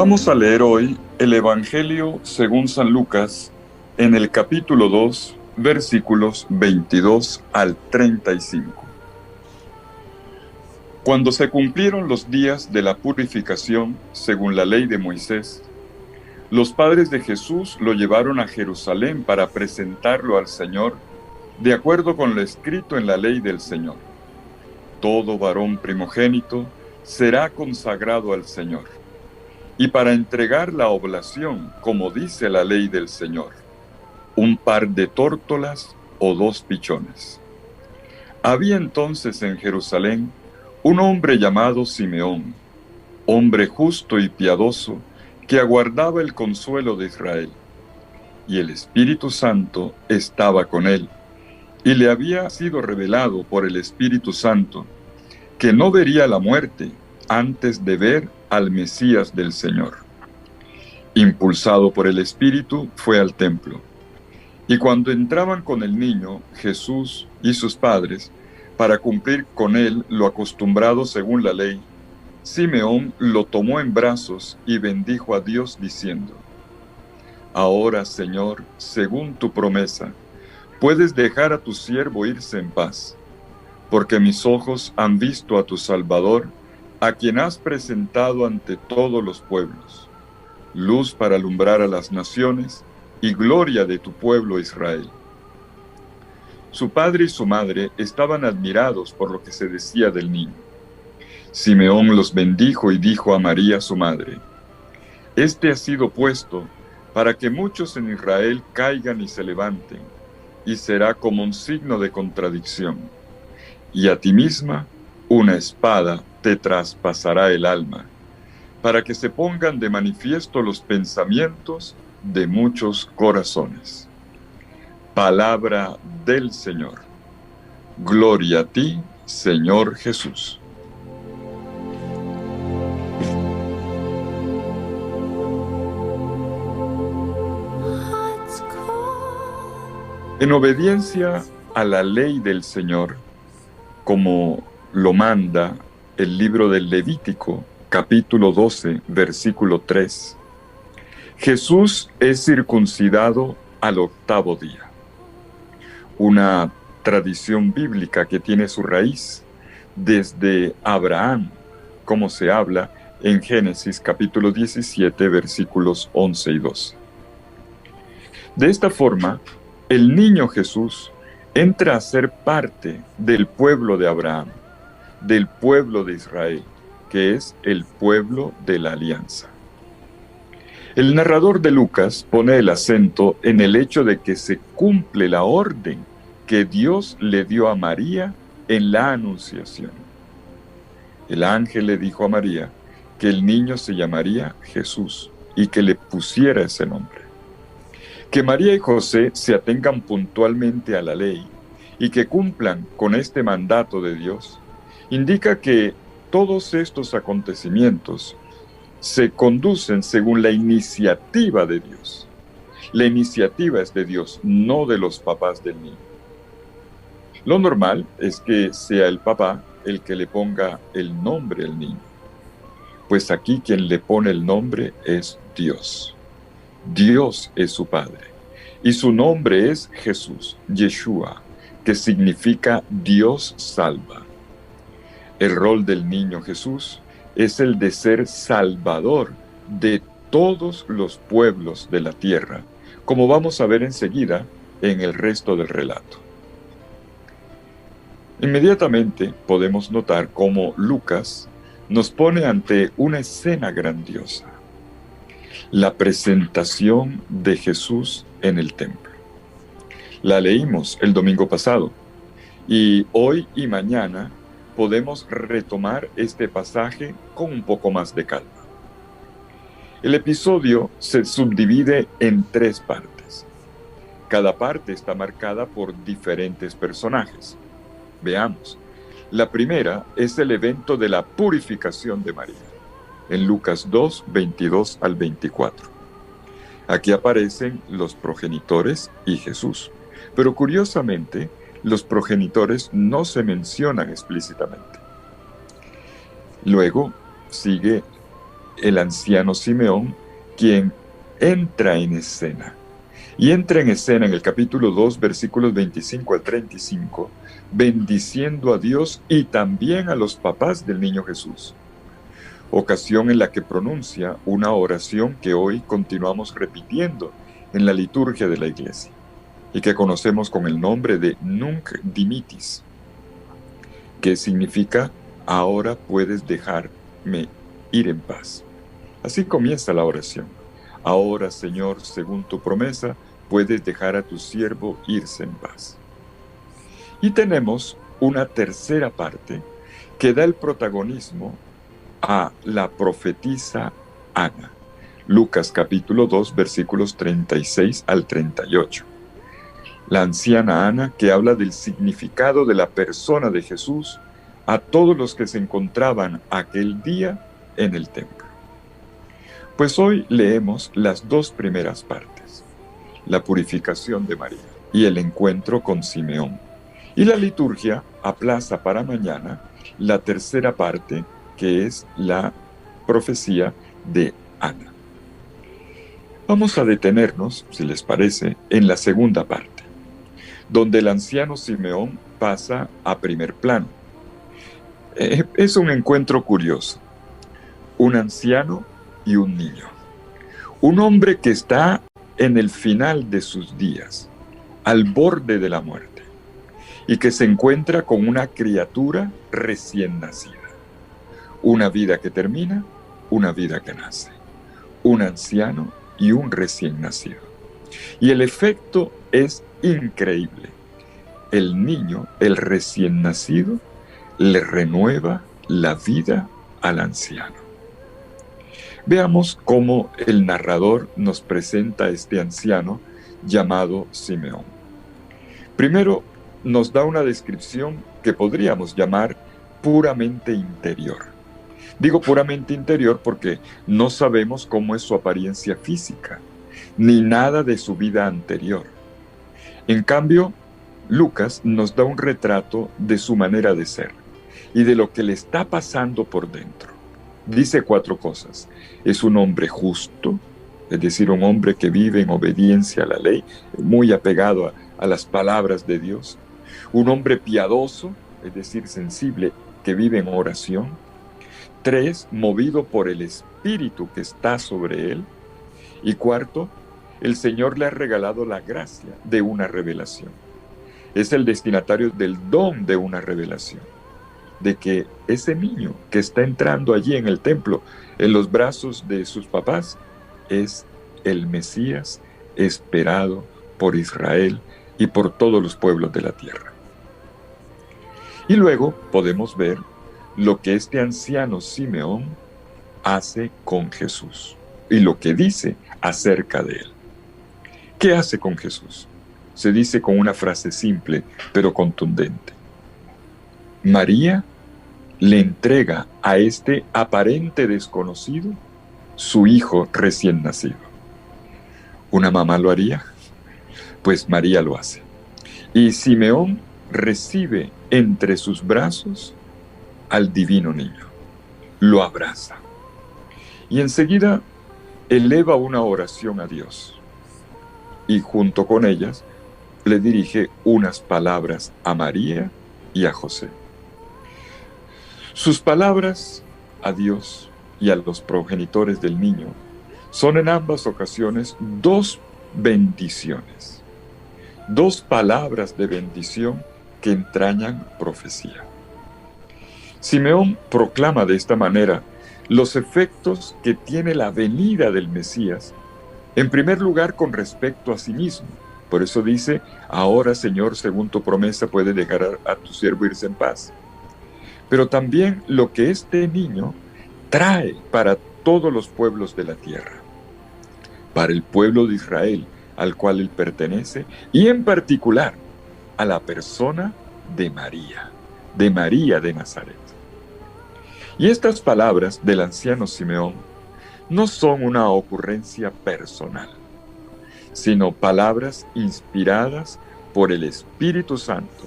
Vamos a leer hoy el Evangelio según San Lucas en el capítulo 2, versículos 22 al 35. Cuando se cumplieron los días de la purificación según la ley de Moisés, los padres de Jesús lo llevaron a Jerusalén para presentarlo al Señor, de acuerdo con lo escrito en la ley del Señor. Todo varón primogénito será consagrado al Señor, y para entregar la oblación, como dice la ley del Señor, un par de tórtolas o 2 pichones. Había entonces en Jerusalén un hombre llamado Simeón, hombre justo y piadoso, que aguardaba el consuelo de Israel. Y el Espíritu Santo estaba con él, y le había sido revelado por el Espíritu Santo que no vería la muerte antes de ver al Mesías del Señor. Impulsado por el Espíritu, fue al templo. Y cuando entraban con el niño, Jesús y sus padres, para cumplir con él lo acostumbrado según la ley, Simeón lo tomó en brazos y bendijo a Dios diciendo: Ahora, Señor, según tu promesa, puedes dejar a tu siervo irse en paz, porque mis ojos han visto a tu Salvador, a quien has presentado ante todos los pueblos, luz para alumbrar a las naciones y gloria de tu pueblo Israel. Su padre y su madre estaban admirados por lo que se decía del niño. Simeón los bendijo y dijo a María su madre: Este ha sido puesto para que muchos en Israel caigan y se levanten, y será como un signo de contradicción. Y a ti misma una espada te traspasará el alma, para que se pongan de manifiesto los pensamientos de muchos corazones. Palabra del Señor. Gloria a ti, Señor Jesús. En obediencia a la ley del Señor, como lo manda el libro del Levítico, capítulo 12, versículo 3, Jesús es circuncidado al 8º día. Una tradición bíblica que tiene su raíz desde Abraham, como se habla en Génesis capítulo 17, versículos 11 y 12. De esta forma, el niño Jesús entra a ser parte del pueblo de Abraham, del pueblo de Israel, que es el pueblo de la alianza. El narrador de Lucas pone el acento en el hecho de que se cumple la orden que Dios le dio a María en la Anunciación. El ángel le dijo a María que el niño se llamaría Jesús y que le pusiera ese nombre. Que María y José se atengan puntualmente a la ley y que cumplan con este mandato de Dios, indica que todos estos acontecimientos se conducen según la iniciativa de Dios. La iniciativa es de Dios, no de los papás del niño. Lo normal es que sea el papá el que le ponga el nombre al niño, pues aquí quien le pone el nombre es Dios. Dios es su padre, y su nombre es Jesús, Yeshua, que significa Dios salva. El rol del niño Jesús es el de ser salvador de todos los pueblos de la tierra, como vamos a ver enseguida en el resto del relato. Inmediatamente podemos notar cómo Lucas nos pone ante una escena grandiosa: la presentación de Jesús en el templo. La leímos el domingo pasado, y hoy y mañana podemos retomar este pasaje con un poco más de calma. El episodio se subdivide en 3 partes. Cada parte está marcada por diferentes personajes. Veamos. La primera es el evento de la purificación de María, en Lucas 2, 22 al 24. Aquí aparecen los progenitores y Jesús, pero curiosamente, los progenitores no se mencionan explícitamente. Luego sigue el anciano Simeón, quien entra en escena. Y entra en escena en el capítulo 2, versículos 25 al 35, bendiciendo a Dios y también a los papás del niño Jesús. Ocasión en la que pronuncia una oración que hoy continuamos repitiendo en la liturgia de la Iglesia y que conocemos con el nombre de Nunc Dimittis, que significa ahora puedes dejarme ir en paz. Así comienza la oración. Ahora, Señor, según tu promesa, puedes dejar a tu siervo irse en paz. Y tenemos una tercera parte que da el protagonismo a la profetisa Ana. Lucas capítulo 2, versículos 36 al 38. La anciana Ana, que habla del significado de la persona de Jesús a todos los que se encontraban aquel día en el templo. Pues hoy leemos las dos primeras partes, la purificación de María y el encuentro con Simeón. Y la liturgia aplaza para mañana la tercera parte, que es la profecía de Ana. Vamos a detenernos, si les parece, en la segunda parte, donde el anciano Simeón pasa a primer plano. Es un encuentro curioso. Un anciano y un niño. Un hombre que está en el final de sus días, al borde de la muerte, y que se encuentra con una criatura recién nacida. Una vida que termina, una vida que nace. Un anciano y un recién nacido. Y el efecto es increíble. El niño, el recién nacido, le renueva la vida al anciano. Veamos cómo el narrador nos presenta a este anciano llamado Simeón. Primero, nos da una descripción que podríamos llamar puramente interior. Digo puramente interior porque no sabemos cómo es su apariencia física, ni nada de su vida anterior. En cambio, Lucas nos da un retrato de su manera de ser y de lo que le está pasando por dentro. Dice 4 cosas. Es un hombre justo, es decir, un hombre que vive en obediencia a la ley, muy apegado a las palabras de Dios. Un hombre piadoso, es decir, sensible, que vive en oración. 3, movido por el Espíritu que está sobre él. Y 4, el Señor le ha regalado la gracia de una revelación. Es el destinatario del don de una revelación, de que ese niño que está entrando allí en el templo, en los brazos de sus papás, es el Mesías esperado por Israel y por todos los pueblos de la tierra. Y luego podemos ver lo que este anciano Simeón hace con Jesús y lo que dice acerca de él. ¿Qué hace con Jesús? Se dice con una frase simple pero contundente. María le entrega a este aparente desconocido su hijo recién nacido. ¿Una mamá lo haría? Pues María lo hace. Y Simeón recibe entre sus brazos al divino niño. Lo abraza. Y enseguida eleva una oración a Dios. Y junto con ellas le dirige unas palabras a María y a José. Sus palabras a Dios y a los progenitores del niño son en ambas ocasiones 2 bendiciones, 2 palabras de bendición que entrañan profecía. Simeón proclama de esta manera los efectos que tiene la venida del Mesías, en primer lugar con respecto a sí mismo. Por eso dice, ahora Señor, según tu promesa, puedes dejar a tu siervo irse en paz. Pero también lo que este niño trae para todos los pueblos de la tierra, para el pueblo de Israel al cual él pertenece, y en particular a la persona de María de Nazaret. Y estas palabras del anciano Simeón no son una ocurrencia personal, sino palabras inspiradas por el Espíritu Santo,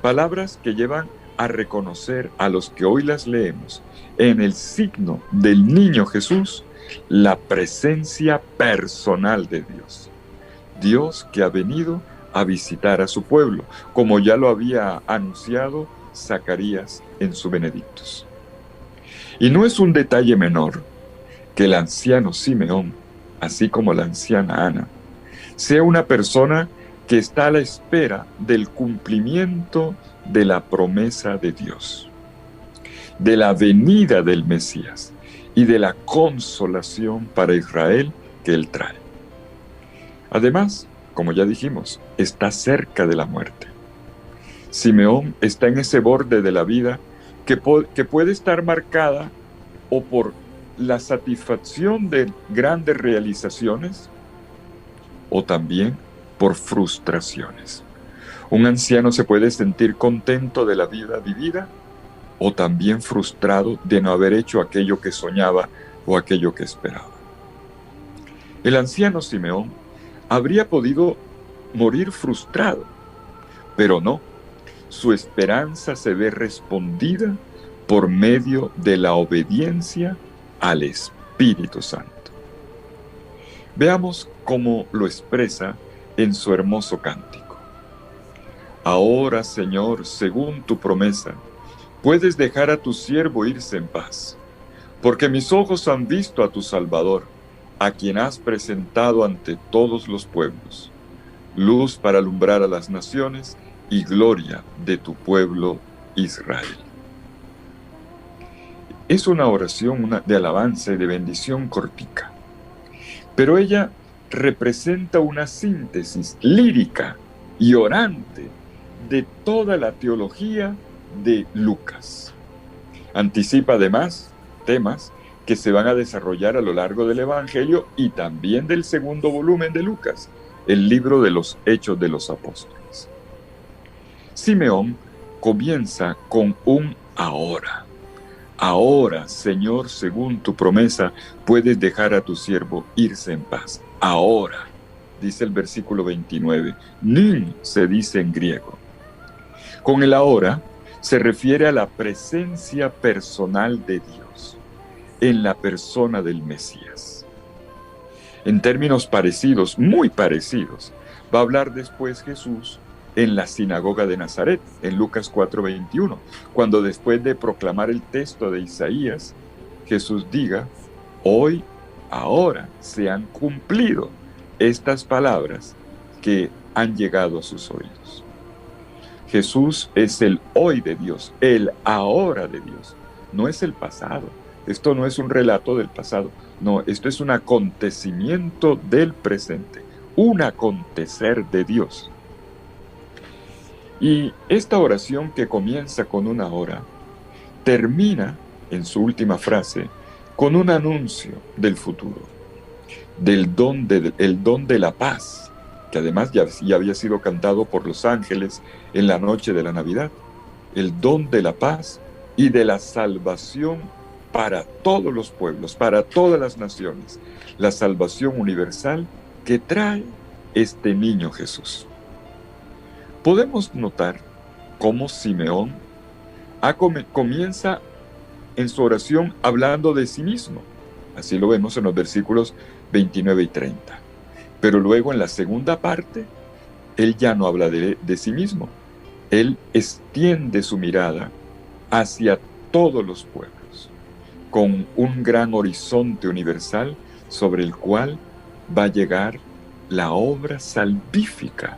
palabras que llevan a reconocer a los que hoy las leemos en el signo del niño Jesús la presencia personal de Dios. Dios que ha venido a visitar a su pueblo, como ya lo había anunciado Zacarías en su Benedictus. Y no es un detalle menor que el anciano Simeón, así como la anciana Ana, sea una persona que está a la espera del cumplimiento de la promesa de Dios, de la venida del Mesías y de la consolación para Israel que Él trae. Además, como ya dijimos, está cerca de la muerte. Simeón está en ese borde de la vida que puede estar marcada o por la satisfacción de grandes realizaciones o también por frustraciones. Un anciano se puede sentir contento de la vida vivida o también frustrado de no haber hecho aquello que soñaba o aquello que esperaba. El anciano Simeón habría podido morir frustrado, pero no. Su esperanza se ve respondida por medio de la obediencia al Espíritu Santo. Veamos cómo lo expresa en su hermoso cántico. Ahora, Señor, según tu promesa, puedes dejar a tu siervo irse en paz, porque mis ojos han visto a tu Salvador, a quien has presentado ante todos los pueblos, luz para alumbrar a las naciones y gloria de tu pueblo Israel. Es una oración de alabanza y de bendición cortica, pero ella representa una síntesis lírica y orante de toda la teología de Lucas. Anticipa además temas que se van a desarrollar a lo largo del Evangelio y también del segundo volumen de Lucas, el libro de los Hechos de los Apóstoles. Simeón comienza con un ahora. Ahora, Señor, según tu promesa, puedes dejar a tu siervo irse en paz. Ahora, dice el versículo 29. Nin se dice en griego. Con el ahora se refiere a la presencia personal de Dios en la persona del Mesías. En términos parecidos, muy parecidos, va a hablar después Jesús en la sinagoga de Nazaret, en Lucas 4:21, cuando después de proclamar el texto de Isaías, Jesús diga, hoy, ahora se han cumplido estas palabras que han llegado a sus oídos. Jesús es el hoy de Dios, el ahora de Dios, no es el pasado. Esto no es un relato del pasado, no, esto es un acontecimiento del presente, un acontecer de Dios. Y esta oración que comienza con una hora, termina en su última frase con un anuncio del futuro, del don de la paz, que además ya había sido cantado por los ángeles en la noche de la Navidad, el don de la paz y de la salvación para todos los pueblos, para todas las naciones, la salvación universal que trae este niño Jesús. Podemos notar cómo Simeón comienza en su oración hablando de sí mismo. Así lo vemos en los versículos 29 y 30. Pero luego en la segunda parte, él ya no habla de sí mismo. Él extiende su mirada hacia todos los pueblos, con un gran horizonte universal sobre el cual va a llegar la obra salvífica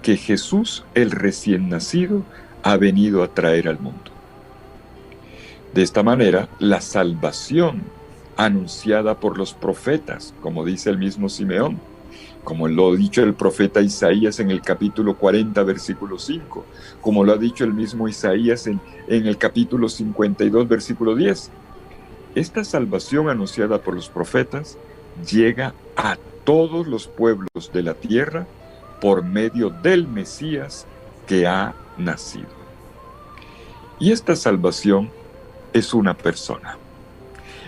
que Jesús, el recién nacido, ha venido a traer al mundo. De esta manera, la salvación anunciada por los profetas, como dice el mismo Simeón, como lo ha dicho el profeta Isaías en el capítulo 40, versículo 5, como lo ha dicho el mismo Isaías en el capítulo 52, versículo 10. Esta salvación anunciada por los profetas llega a todos los pueblos de la tierra por medio del Mesías que ha nacido. Y esta salvación es una persona.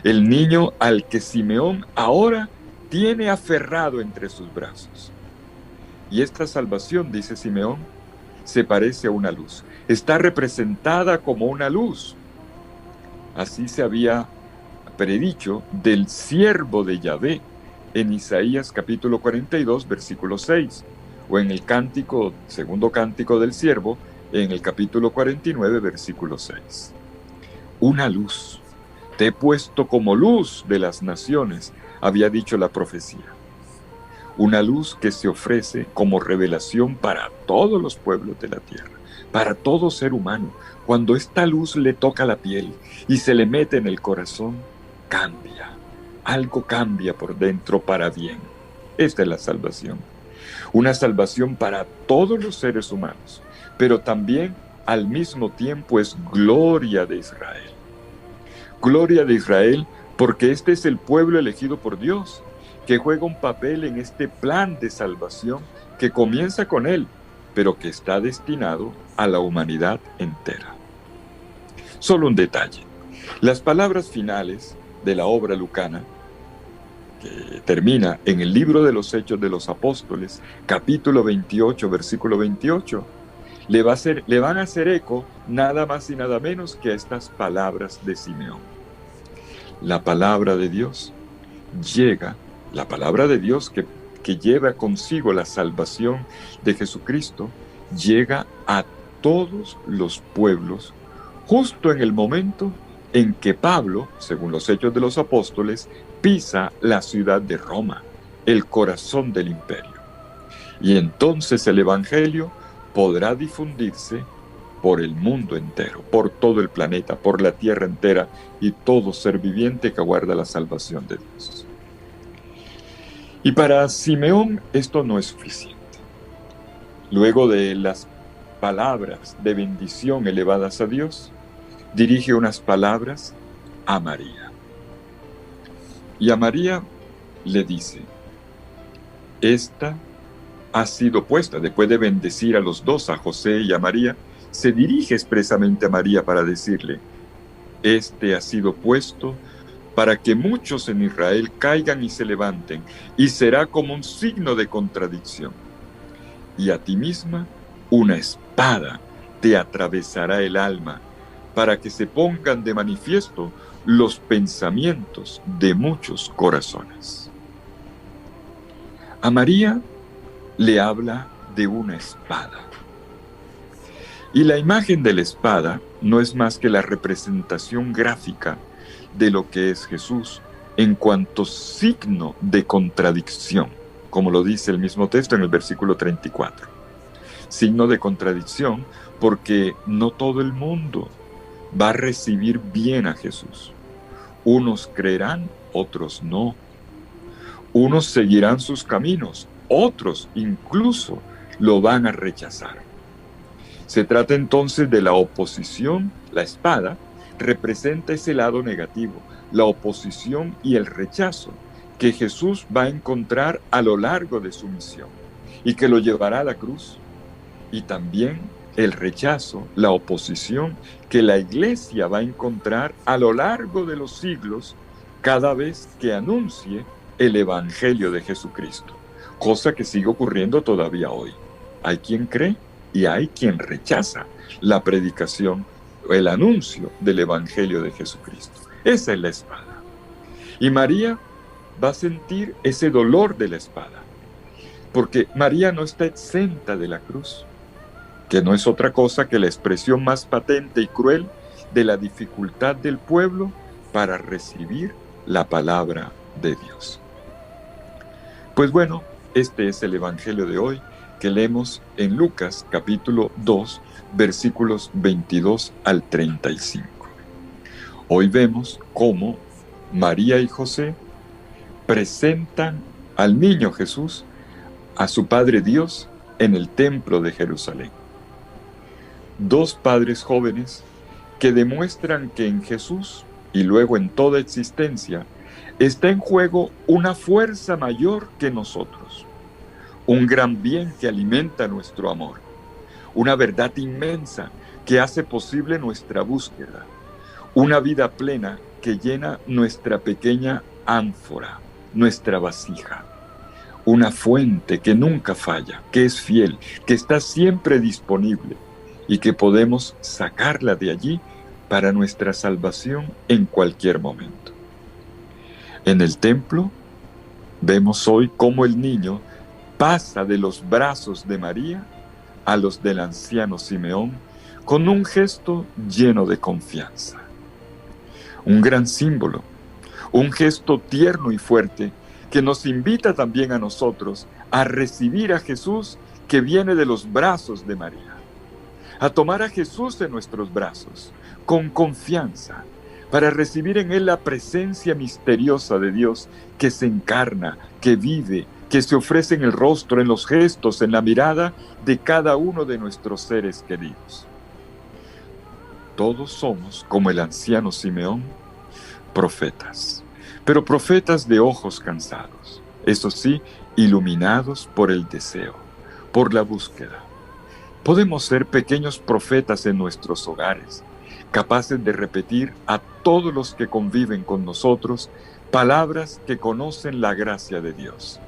El niño al que Simeón ahora tiene aferrado entre sus brazos. Y esta salvación, dice Simeón, se parece a una luz. Está representada como una luz. Así se había predicho del siervo de Yahvé en Isaías capítulo 42, versículo 6, o en el cántico, segundo cántico del siervo, en el capítulo 49, versículo 6. Una luz. Te he puesto como luz de las naciones, había dicho la profecía. Una luz que se ofrece como revelación para todos los pueblos de la tierra, para todo ser humano. Cuando esta luz le toca la piel y se le mete en el corazón, cambia. Algo cambia por dentro para bien. Esta es la salvación. Una salvación para todos los seres humanos, pero también al mismo tiempo es gloria de Israel. Gloria de Israel porque este es el pueblo elegido por Dios, que juega un papel en este plan de salvación que comienza con él, pero que está destinado a la humanidad entera. Solo un detalle. Las palabras finales de la obra lucana, que termina en el libro de los Hechos de los Apóstoles, capítulo 28, versículo 28, le van a hacer eco nada más y nada menos que a estas palabras de Simeón. La palabra de Dios llega, la palabra de Dios que lleva consigo la salvación de Jesucristo, llega a todos los pueblos, justo en el momento en que Pablo, según los Hechos de los Apóstoles, pisa la ciudad de Roma, el corazón del imperio. Y entonces el Evangelio podrá difundirse por el mundo entero, por todo el planeta, por la tierra entera y todo ser viviente que aguarda la salvación de Dios. Y para Simeón esto no es suficiente. Luego de las palabras de bendición elevadas a Dios, dirige unas palabras a María. Y a María le dice, esta ha sido puesta, después de bendecir a los dos, a José y a María, se dirige expresamente a María para decirle, este ha sido puesto para que muchos en Israel caigan y se levanten, y será como un signo de contradicción. Y a ti misma una espada te atravesará el alma, para que se pongan de manifiesto los pensamientos de muchos corazones. A María le habla de una espada. Y la imagen de la espada no es más que la representación gráfica de lo que es Jesús en cuanto signo de contradicción, como lo dice el mismo texto en el versículo 34. Signo de contradicción porque no todo el mundo va a recibir bien a Jesús. Unos creerán, otros no. Unos seguirán sus caminos, otros incluso lo van a rechazar. Se trata entonces de la oposición. La espada representa ese lado negativo, la oposición y el rechazo que Jesús va a encontrar a lo largo de su misión y que lo llevará a la cruz. Y también el rechazo, la oposición que la Iglesia va a encontrar a lo largo de los siglos cada vez que anuncie el Evangelio de Jesucristo, cosa que sigue ocurriendo todavía hoy. Hay quien cree y hay quien rechaza la predicación o el anuncio del Evangelio de Jesucristo. Esa es la espada. Y María va a sentir ese dolor de la espada, porque María no está exenta de la cruz, que no es otra cosa que la expresión más patente y cruel de la dificultad del pueblo para recibir la palabra de Dios. Pues bueno, este es el Evangelio de hoy que leemos en Lucas capítulo 2, versículos 22 al 35. Hoy vemos cómo María y José presentan al niño Jesús a su Padre Dios en el templo de Jerusalén. Dos padres jóvenes que demuestran que en Jesús y luego en toda existencia está en juego una fuerza mayor que nosotros, un gran bien que alimenta nuestro amor, una verdad inmensa que hace posible nuestra búsqueda, una vida plena que llena nuestra pequeña ánfora, nuestra vasija, una fuente que nunca falla, que es fiel, que está siempre disponible y que podemos sacarla de allí para nuestra salvación en cualquier momento. En el templo vemos hoy cómo el niño pasa de los brazos de María a los del anciano Simeón con un gesto lleno de confianza. Un gran símbolo, un gesto tierno y fuerte que nos invita también a nosotros a recibir a Jesús que viene de los brazos de María, a tomar a Jesús en nuestros brazos con confianza para recibir en Él la presencia misteriosa de Dios que se encarna, que vive, que se ofrece en el rostro, en los gestos, en la mirada de cada uno de nuestros seres queridos. Todos somos, como el anciano Simeón, profetas, pero profetas de ojos cansados, eso sí, iluminados por el deseo, por la búsqueda. Podemos ser pequeños profetas en nuestros hogares, capaces de repetir a todos los que conviven con nosotros palabras que conocen la gracia de Dios.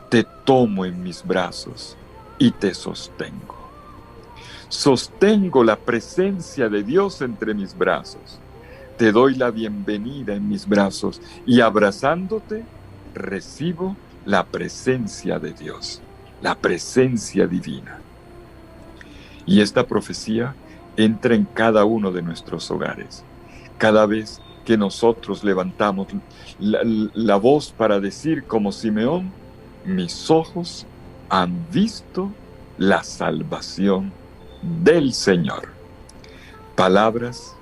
Te tomo en mis brazos y te sostengo. Sostengo la presencia de Dios entre mis brazos. Te doy la bienvenida en mis brazos y abrazándote recibo la presencia de Dios, la presencia divina. Y esta profecía entra en cada uno de nuestros hogares. Cada vez que nosotros levantamos la voz para decir como Simeón, mis ojos han visto la salvación del Señor. Palabras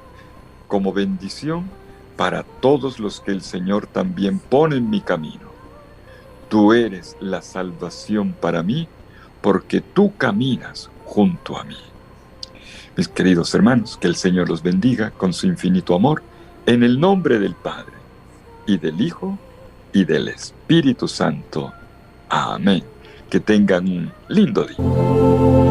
como bendición para todos los que el Señor también pone en mi camino. Tú eres la salvación para mí, porque tú caminas junto a mí. Mis queridos hermanos, que el Señor los bendiga con su infinito amor, en el nombre del Padre, y del Hijo, y del Espíritu Santo. Amén. Que tengan un lindo día.